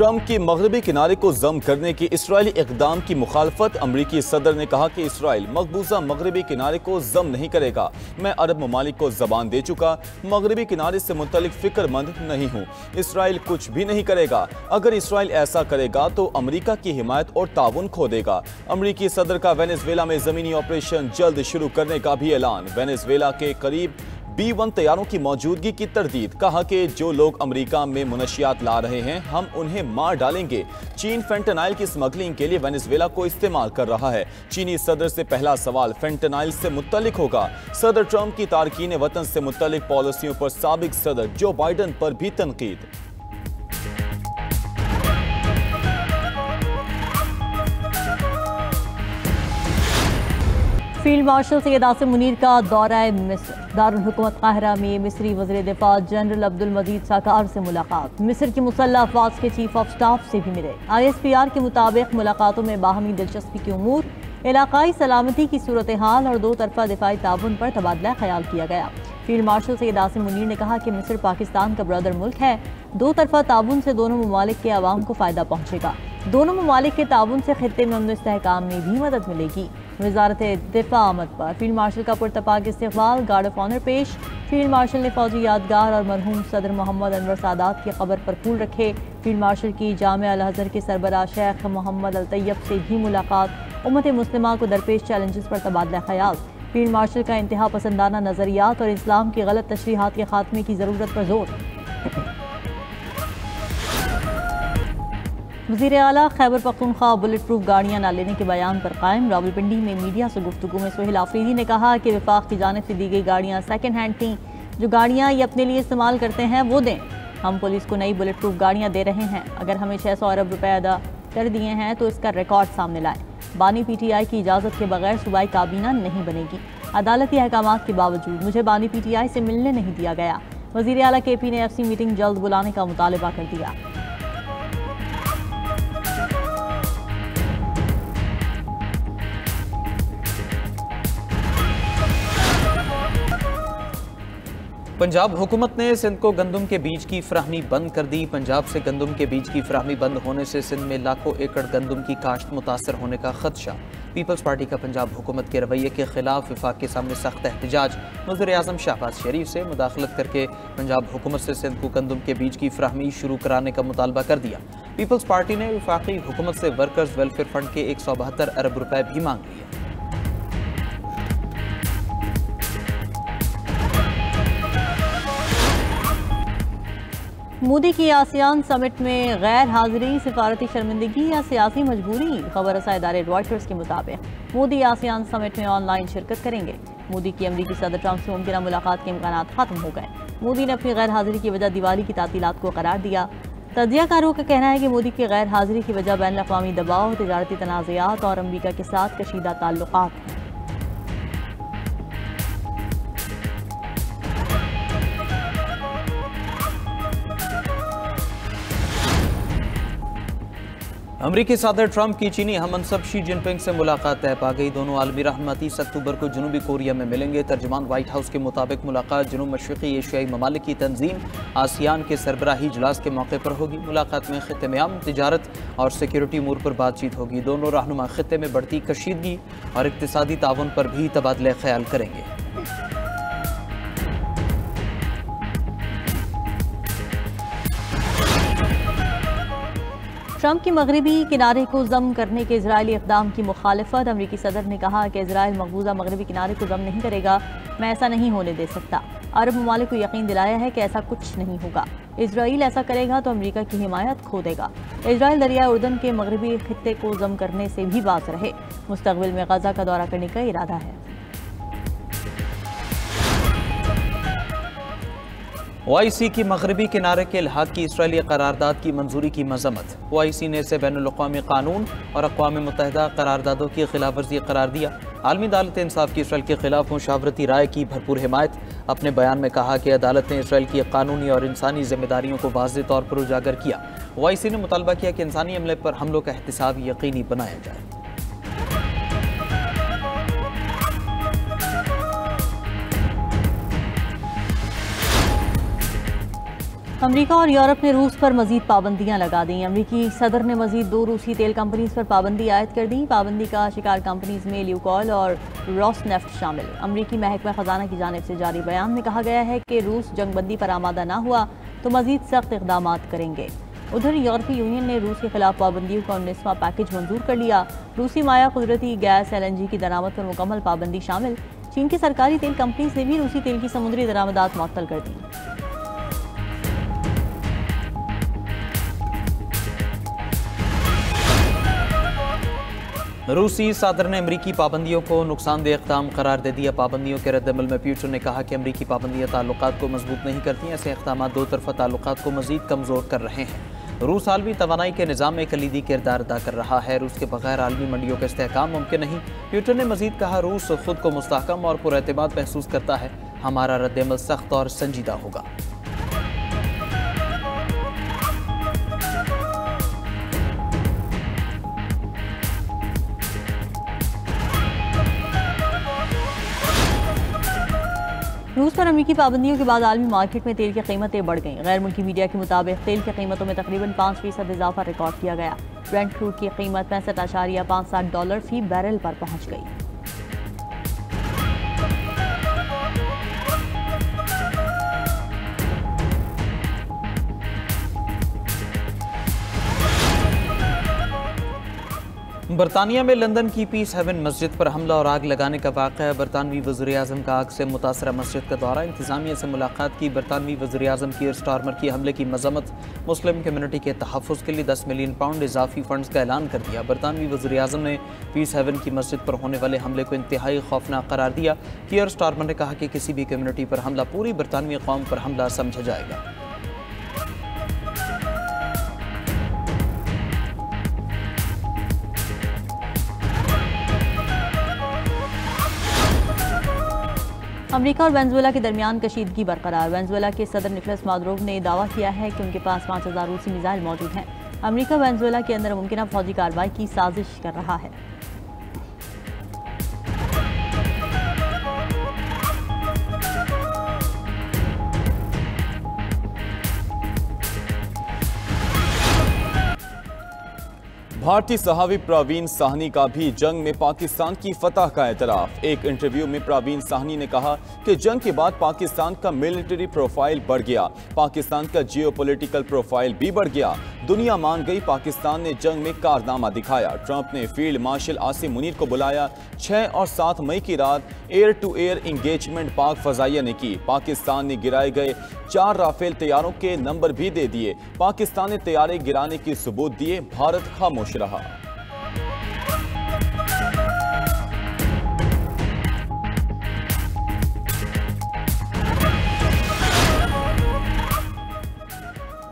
Trump की मगरबी किनारे को जम करने की इसराइली इकदाम की मुखालफत। अमरीकी सदर ने कहा कि इसराइल मकबूजा मगरबी किनारे को जम नहीं करेगा। मैं अरब ममालिक को जबान दे चुका, मगरबी किनारे से मुतल्लिक फिक्रमंद नहीं हूँ। इसराइल कुछ भी नहीं करेगा। अगर इसराइल ऐसा करेगा तो अमरीका की हिमायत और ताउन खो देगा। अमरीकी सदर का वेनेजुएला में जमीनी ऑपरेशन जल्द शुरू करने का भी ऐलान। वेनेजुएला के करीब B-1 तैयारों की मौजूदगी की तरदीद। कहा कि जो लोग अमेरिका में मुनशियात ला रहे हैं हम उन्हें मार डालेंगे। चीन फेंटनाइल की स्मगलिंग के लिए वेनेजुएला को इस्तेमाल कर रहा है। चीनी सदर से पहला सवाल फेंटनाइल से मुत्तलिक होगा। सदर ट्रंप की तारकीन वतन से मुत्तलिक पॉलिसियों पर साबिक सदर जो बाइडन पर भी तनकीद। फील्ड मार्शल सैयद आसिम मुनीर का दौरा मिस्र। दारुल हुकूमत काहिरा में मिस्री वज़ीर दिफा जनरल अब्दुल मजीद साकार से मुलाकात। मिस्र की मुसल्लह अफवाज के चीफ ऑफ स्टाफ से भी मिले। ISPR के मुताबिक मुलाकातों में बाहमी दिलचस्पी के उमूर, इलाकाई सलामती की सूरत हाल और दो तरफा दिफाई ताउन पर तबादला ख्याल किया गया। फील्ड मार्शल सैयद आसिम मुनीर ने कहा कि मिस्र पाकिस्तान का ब्रदर मुल्क है। दो तरफा ताउन से दोनों ममालिक के अवाम को फ़ायदा पहुँचेगा। दोनों ममालिक के ताउन से खित्ते में इस्तेहकाम में भी मदद मिलेगी। वजारत दिफा आमद पर फील्ड मार्शल का पुरतपाक इस्तकबाल, गार्ड ऑफ ऑनर पेश। फील्ड मार्शल ने फौजी यादगार और मरहूम सदर मोहम्मद अनवर सादात की कब्र पर फूल रखे। फील्ड मार्शल की जामिया अल अज़हर के सरबराह शेख मोहम्मद अल तैयब से भी मुलाकात। उम्मत मुस्लिमा को दरपेश चैलेंजेस पर तबादला ख्याल। फील्ड मार्शल का इंतहा पसंदाना नज़रियात और इस्लाम की गलत तशरीहात के खात्मे की ज़रूरत पर जोर। वज़ीर आला खैबर पख्तूनख्वा बुलेट प्रूफ गाड़ियाँ न लेने के बयान पर कायम। रावलपिंडी में मीडिया से गुफ्तगू में सोहेल आफरीदी ने कहा कि वफाक की जानिब से दी गई गाड़ियाँ सेकेंड हैंड थीं। जो गाड़ियाँ ये अपने लिए इस्तेमाल करते हैं वो दें। हम पुलिस को नई बुलेट प्रूफ गाड़ियाँ दे रहे हैं। अगर हमें 600 अरब रुपए अदा कर दिए हैं तो इसका रिकॉर्ड सामने लाएं। बानी PTI की इजाज़त के बगैर सूबाई काबीना नहीं बनेगी। अदालती अहकामात के बावजूद मुझे बानी PTI से मिलने नहीं दिया गया। वज़ीर आला KP ने FC मीटिंग जल्द बुलाने का मुतालबा कर दिया। पंजाब हुकूमत ने सिंध को गंदम के बीज की फराहमी बंद कर दी। पंजाब से गंदम के बीज की फराहमी बंद होने से सिंध में लाखों एकड़ गंदम की काश्त मुतासर होने का खदशा। पीपल्स पार्टी का पंजाब हुकूमत के रवैये के खिलाफ विफाक के सामने सख्त एहतजाज। वज़ीर आज़म शहबाज शरीफ से मुदाखलत करके पंजाब हुकूमत से सिंध को गंदम के बीज की फराहमी शुरू कराने का मुतालबा कर दिया। पीपल्स पार्टी ने विफाकी हुकूमत से वर्कर्स वेलफेयर फंड के 172 अरब रुपए भी मांग लिए। मोदी की आसियान समिट में गैर हाजिरी सिफारती शर्मिंदगी या सियासी मजबूरी। खबर रसा इदारे रॉयटर्स के मुताबिक मोदी आसियान समिट में ऑनलाइन शिरकत करेंगे। मोदी की अमरीकी सदर ट्रंप से मुमकिन मुलाकात के इम्कान खत्म हो गए। मोदी ने अपनी गैर हाजिरी की वजह दिवाली की तातीलात को करार दिया। तजियाकारों का कहना है कि मोदी की गैर हाजिरी की वजह बैन अवी दबाव, तजारती तनाज़ात और अमरीका के साथ कशीदा ताल्लुकात हैं। अमरीकी सदर ट्रंप की चीनी हममनसब शी जिनपिंग से मुलाकात तय पा गई। दोनों आलमी रहनुमा 30 अक्टूबर को जनूबी कोरिया में मिलेंगे। तर्जमान व्हाइट हाउस के मुताबिक मुलाकात जनूब मशरक़ी एशियाई ममालिक की तंजीम आसियान के सरबराही इजलास के मौके पर होगी। मुलाकात में खित्ते में अमन, तिजारत और सिक्योरिटी अमूर पर बातचीत होगी। दोनों रहनुमा खित्ते में बढ़ती कशीदगी और इक़्तिसादी ताउन पर भी तबादला ख्याल करेंगे। ट्रंप की मगरबी किनारे को जम करने के इजरायली इक़दाम की मुखालफत। अमरीकी सदर ने कहा कि इजराइल मकबूजा मगरबी किनारे को जम नहीं करेगा। मैं ऐसा नहीं होने दे सकता। अरब ममालिक को यकीन दिलाया है कि ऐसा कुछ नहीं होगा। इजराइल ऐसा करेगा तो अमरीका की हिमायत खो देगा। इजराइल दरिया उर्दन के मगरबी खित्ते को जम करने से भी बाज रहे। मुस्तक़बिल में गजा का दौरा करने का इरादा है। OIC की मगरबी किनारे के इल्हाक की इसराइली करारदाद की मंजूरी की मजम्मत। OIC ने इसे बैनुल-अक़वामी कानून और अक़वाम मुत्तहिदा करारदादों की खिलाफ वर्जी करार दिया। आलमी अदालत इंसाफ की इसराइल के खिलाफ मुशावरती राय की भरपूर हिमायत। अपने बयान में कहा कि अदालत ने इसराइल की कानूनी और इंसानी जिम्मेदारियों को वाज़ेह तौर पर उजागर किया। OIC ने मुतालबा किया कि इंसानी अमले पर हमलों का एहतिसाब यकीनी बनाया जाए। अमेरिका और यूरोप ने रूस पर मजीद पाबंदियां लगा दी। अमेरिकी सदर ने मजीद 2 रूसी तेल कंपनीज पर पाबंदी आयद कर दी। पाबंदी का शिकार कंपनीज में ल्यूकॉयल और रॉसनेफ्ट शामिल। अमेरिकी महकमा खजाना की जानिब से जारी बयान में कहा गया है कि रूस जंगबंदी पर आमादा न हुआ तो मजीद सख्त इकदाम करेंगे। उधर यूरोपीय यूनियन ने रूस के खिलाफ पाबंदियों का 19वां पैकेज मंजूर कर लिया। रूसी माया कुदरती गैस LNG की दरामद पर मुकम्मल पाबंदी शामिल। चीन की सरकारी तेल कंपनीज ने भी रूसी तेल की समुद्री दरामदात मुअत्तल कर दी। रूसी सदर ने अमरीकी पाबंदियों को नुकसानदेह इक़दाम करार दे दिया। पाबंदियों के रद्दअमल में पुतिन ने कहा कि अमरीकी पाबंदियाँ ताल्लुकात को मजबूत नहीं करती। ऐसे इक़दाम दो तरफ़ा ताल्लुकात को मज़ीद कमज़ोर कर रहे हैं। रूस आलमी तवानाई के निज़ाम में कलीदी किरदार अदा कर रहा है। रूस के बगैर आलमी मंडियों का इस्तेहकाम मुमकिन नहीं। पुतिन ने मज़ीद कहा, रूस खुद को मुस्तहकम और पुरएतमाद महसूस करता है। हमारा रद्दअमल सख्त और संजीदा होगा। रूस पर अमेरिकी पाबंदियों के बाद आलमी मार्केट में तेल की कीमतें बढ़ गईं। गैर मुल्की मीडिया के मुताबिक तेल की कीमतों में तकरीबन 5% इजाफा रिकॉर्ड किया गया। ब्रेंट क्रूड की कीमत $65.57 फी बैरल पर पहुंच गई। बरतानिया में लंदन की पीस हेवन मस्जिद पर हमला और आग लगाने का वाक़या। बरतानवी वज़ीर-ए-आज़म का आग से मुतासरा मस्जिद का दौरा। इंतज़ामिया से मुलाकात की। बरतानवी वज़ीर-ए-आज़म कीयर स्टारमर की हमले की मज़म्मत। मुस्लिम कम्युनिटी के तहफ़्फ़ुज़ के लिए 10 मिलियन पाउंड इजाफी फ़ंड्स का ऐलान कर दिया। बरतानवी वज़ीर-ए-आज़म ने पीस हेवन की मस्जिद पर होने वाले हमले को इंतहाई खौफनाक करार दिया। कीयर स्टारमर ने कहा कि किसी भी कम्युनिटी पर हमला पूरी बरतानवी कौम पर हमला समझा जाएगा। अमेरिका और वेनेजुएला के दरमियान कशीदगी बरकरार। वेनेजुएला के सदर निकोलस मादुरो ने दावा किया है कि उनके पास 5000 रूसी मिसाइल मौजूद हैं। अमेरिका वेनेजुएला के अंदर मुमकिन फौजी कार्रवाई की साजिश कर रहा है। भारतीय सहावी प्रवीण साहनी का भी जंग में पाकिस्तान की फतह का एतराफ। एक इंटरव्यू में प्रवीण साहनी ने कहा कि जंग के बाद पाकिस्तान का मिलिट्री प्रोफाइल बढ़ गया, पाकिस्तान का जियोपॉलिटिकल प्रोफाइल भी बढ़ गया। दुनिया मान गई पाकिस्तान ने जंग में कारनामा दिखाया। ट्रंप ने फील्ड मार्शल आसिम मुनीर को बुलाया। 6 और 7 मई की रात एयर टू एयर इंगेजमेंट पाक फजाइया ने की। पाकिस्तान ने गिराए गए 4 राफेल तैयारों के नंबर भी दे दिए। पाकिस्तान ने तैयारे गिराने के सबूत दिए। भारत खामोश रहा।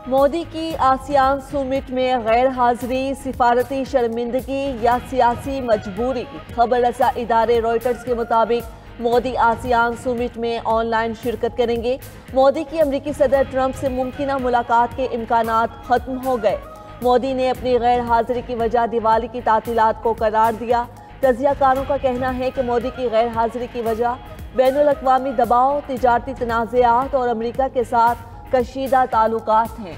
मोदी की आसियान समिट में गैर हाजिरी सिफारती शर्मिंदगी या सियासी मजबूरी। खबर रसा इदारे रॉयटर्स के मुताबिक मोदी आसियान समिट में ऑनलाइन शिरकत करेंगे। मोदी की अमेरिकी सदर ट्रंप से मुमकिन मुलाकात के इम्कानात खत्म हो गए। मोदी ने अपनी गैर हाजिरी की वजह दिवाली की तातीलात को करार दिया। तजियाकारों का कहना है कि मोदी की गैर हाजिरी की वजह बैनुल-अक़वामी दबाव, तिजारती तनाज़ात और अमेरिका के साथ कशीदा ताल्लुकात हैं।